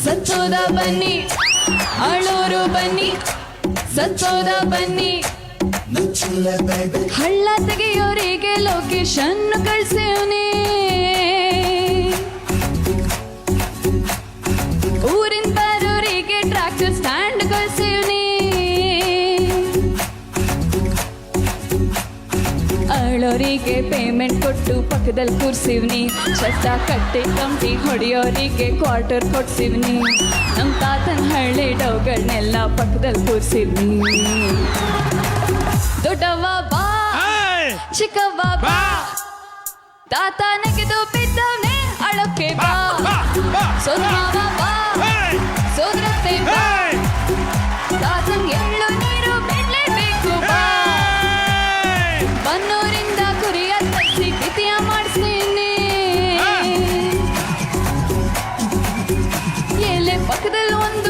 ಸತ್ತೋದ ಬನ್ನಿ ಅಳೋರು ಬನ್ನಿ ಸತ್ತೋದ ಬನ್ನಿ ಹಳ್ಳ ತೆಗೆಯೋರಿಗೆ ಲೊಕೇಶನ್ ಕಳ್ಸೇವ್ನಿ ಊರಿನ ಬರೋರಿಗೆ ಟ್ರ್ಯಾಕ್ಟರ್ ಸ್ಟ್ಯಾಂಡ್ ಕಳ್ಸೇವ್ನಿ ಅಳೋರಿಗೆ ಪೇಮೆಂಟ್ ಕೊಟ್ಟು ಪಕ್ಕದಲ್ಲಿ ಕೂರ್ಸಿವ್ನಿ ಚಟ್ಟ ಕಟ್ಟಿ ಕಂಟಿ ಹೊಡೆಯೋರಿಗೆ ಕ್ವಾರ್ಟರ್ ಕೊಡ್ಸಿವ್ನಿ ನಮ್ಮ ತಾತನ ಹಳ್ಳಿ ಡೌಗಳನ್ನೆಲ್ಲ ಪಕ್ಕದಲ್ಲಿ ಕೂರ್ಸಿವ್ನಿ ದೊಡ್ಡವ್ವ ಬಾ ಚಿಕ್ಕವ್ವ ಬಾ ತಾತ ನೆಗೆದು ಬಿದ್ದವನೇ ಅಳಕ್ಕೆ ಬಾ ಸೋದರವ ಬಾ ಸೋದರತ್ತೆ ಬಾ ತಾತನ್ ಎಳ್ಳು ನೀರು ಬಿಡ್ಲೇಬೇಕು ಬಾ ಬನ್ನೂರಿಂದ ಕುರಿಯ ತರಿಸಿ ಕಿತಿಯ ಮಾಡಿಸ್ತೀನಿ ಎಲೆ ಪಕ್ಕದಲ್ಲಿ ಒಂದು